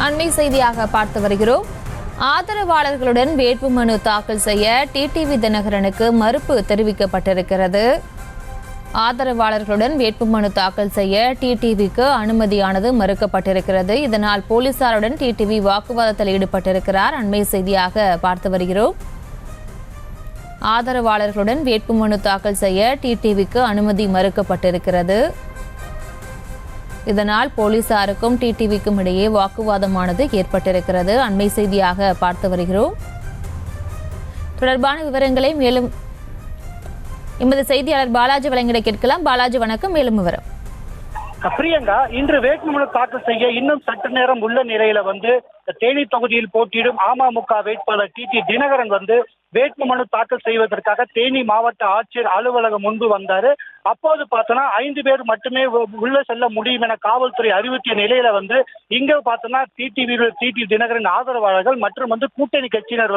அண்மை செய்தியாக பார்த்து வருகிறோம். ஆதரவாளர்களுடன் வேட்புமனு தாக்கல் செய்ய டிடிவி தினகரனுக்கு மறுப்பு தெரிவிக்கப்பட்டிருக்கிறது. ஆதரவாளர்களுடன் வேட்புமனு தாக்கல் செய்ய டிடிவிக்கு அனுமதியானது மறுக்கப்பட்டிருக்கிறது. இதனால் போலீசாருடன் டிடிவி வாக்குவாதத்தில் ஈடுபட்டிருக்கிறார். அண்மை செய்தியாக பார்த்து வருகிறோம். ஆதரவாளர்களுடன் வேட்புமனு தாக்கல் செய்ய டிடிவிக்கு அனுமதி மறுக்கப்பட்டிருக்கிறது. இதனால் போலீசாருக்கும் டிடிவிக்கும் இடையே வாக்குவாதமானது ஏற்பட்டிருக்கிறது. அண்மை செய்தியாக பார்த்து வருகிறோம். தொடர்பான விவரங்களை மேலும் எமது செய்தியாளர் பாலாஜி வழங்கிட கேட்கலாம். பாலாஜி வணக்கம். மேலும் விவரம். பிரியங்கா, இன்று வேட்புமனு தாக்கல் செய்ய இன்னும் சற்று நேரம் உள்ள நிலையில தேனி தொகுதியில் போட்டியிடும் அமமுக வேட்பாளர் டிடி தினகரன் வேட்புமனு தாக்கல் செய்வதற்காக தேனி மாவட்ட ஆட்சியர் அலுவலகம் முன்பு வந்தாரு. அப்போது பார்த்தோன்னா 5 பேர் மட்டுமே உள்ள செல்ல முடியும் என காவல்துறை அறிவித்த நிலையில இங்க பார்த்தோன்னா டிடி தினகரன் ஆதரவாளர்கள் மற்றும் கூட்டணி கட்சியினர்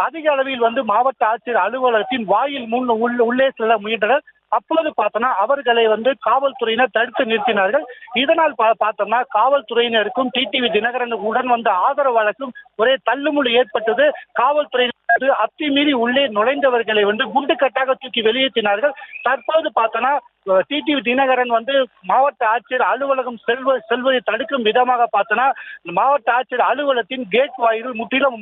அதிக அளவில் மாவட்ட ஆட்சியர் அலுவலகத்தின் வாயில் முன் உள்ளே செல்ல முயன்றனர். அப்போது பார்த்தோன்னா அவர்களை காவல்துறையினர் தடுத்து நிறுத்தினார்கள். இதனால் பார்த்தோம்னா காவல்துறையினருக்கும் டிடிவி தினகரனுடன் வந்த ஆதரவாளருக்கும் ஒரே தள்ளுமுள்ளு ஏற்பட்டது. காவல்துறையினர் அத்துமீறி உள்ளே நுழைந்தவர்களை குண்டுக்கட்டாக தூக்கி வெளியேற்றினார்கள். தற்போது பார்த்தோன்னா டிடிவி தினகரன் மாவட்ட ஆட்சியர் அலுவலகம் செல்வதை தடுக்கும் விதமாக பார்த்தோன்னா மாவட்ட ஆட்சியர் அலுவலகத்தின் கேட் வாயில் முற்றிலும்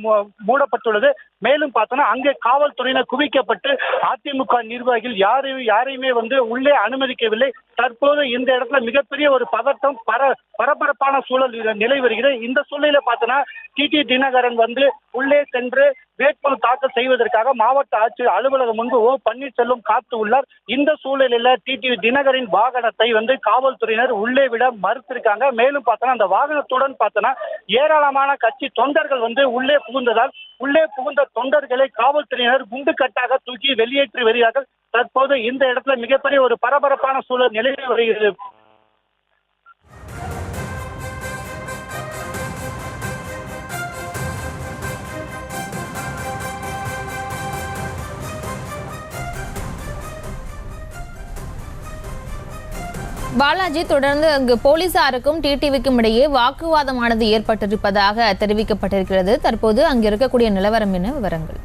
மூடப்பட்டுள்ளது. மேலும் பார்த்தோன்னா அங்கே காவல்துறையினர் குவிக்கப்பட்டு அதிமுக நிர்வாகிகள் யாரையுமே உள்ளே அனுமதிக்கவில்லை. தற்போது இந்த இடத்துல மிகப்பெரிய ஒரு பதட்டம் பரபரப்பான சூழல் நிலை வருகிறது. இந்த சூழலில பார்த்தோன்னா டிடி தினகரன் உள்ளே சென்று வேட்புமனு தாக்கல் செய்வதற்காக மாவட்ட ஆட்சியர் அலுவலகம் முன்பு ஓ பன்னீர்செல்வம் காத்து உள்ளார். இந்த சூழலில் டிடி தினகரின் வாகனத்தை காவல்துறையினர் உள்ளே விட மறுத்திருக்காங்க. மேலும் பார்த்தோன்னா அந்த வாகனத்துடன் பார்த்தோன்னா ஏராளமான கட்சி தொண்டர்கள் உள்ளே புகுந்ததால் உள்ளே புகுந்த தொண்டர்களை காவல்துறையினர் குண்டுக்கட்டாக தூக்கி வெளியேற்றி வருகிறார்கள். தற்போது இந்த இடத்துல மிகப்பெரிய ஒரு பரபரப்பான சூழல் நிலவி வருகிறது. பாலாஜி, தொடர்ந்து அங்கு போலீசாருக்கும் டிடிவிக்கும் இடையே வாக்குவாதமானது ஏற்பட்டிருப்பதாக தெரிவிக்கப்பட்டிருக்கிறது. தற்போது அங்கு இருக்கக்கூடிய நிலவரம் என்ன விவரங்கள்?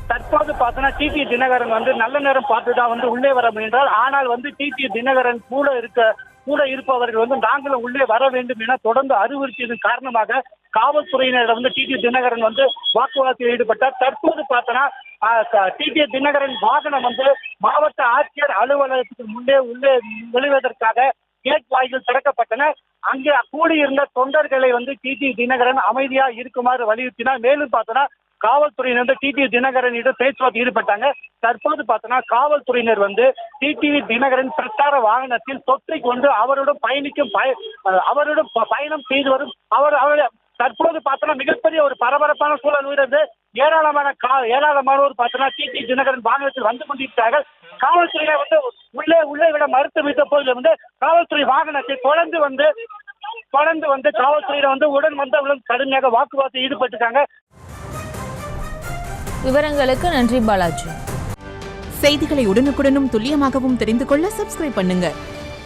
தற்போது பார்த்தோன்னா டிடி தினகரன் நல்ல நேரம் பார்த்துதான் உள்ளே வர முயன்றார். ஆனால் டிடி தினகரன் கூட இருப்பவர்கள் நாங்களும் உள்ளே வர வேண்டும் என தொடர்ந்து அறிவுறுத்தியதன் காரணமாக காவல்துறையினர் டிடி தினகரன் வாக்குவாதத்தில் ஈடுபட்டார். தற்போது பார்த்தோன்னா டிடி தினகரன் வாகனம் மாவட்ட ஆட்சியர் அலுவலகத்துக்கு உள்ளே நுழைவதற்காக கேட் வாய்கள் திறக்கப்பட்டன. அங்கே கூடியிருந்த தொண்டர்களை டிடி தினகரன் அமைதியா இருக்குமாறு வலியுறுத்தினார். மேலும் பார்த்தோன்னா காவல்துறையினர் டிடி தினகரனிடம் பேச்சுவார்த்தை ஈடுபட்டாங்க. தற்போது பார்த்தோன்னா காவல்துறையினர் டிடிவி தினகரன் பிரச்சார வாகனத்தில் தொற்றி கொண்டு அவருடன் பயணம் செய்து வரும் தற்போது பார்த்தோன்னா மிகப்பெரிய ஒரு பரபரப்பான சூழல் உள்ளது. ஏராளமானோர் பார்த்தோன்னா டிடி தினகரன் வாகனத்தில் கொண்டிருக்கிறார்கள். காவல்துறையினர் உள்ளே விட மறுத்து வைத்த போது காவல்துறை வாகனத்தை தொடர்ந்து காவல்துறையினர் உடன் வந்தவர்களும் கடுமையாக வாக்குவாதத்தில் ஈடுபட்டிருக்காங்க. விவரங்களுக்கு நன்றி பாலாஜி. செய்திகளை உடனுக்குடனும் துல்லியமாகவும் தெரிந்து கொள்ள சப்ஸ்கிரைப் பண்ணுங்க.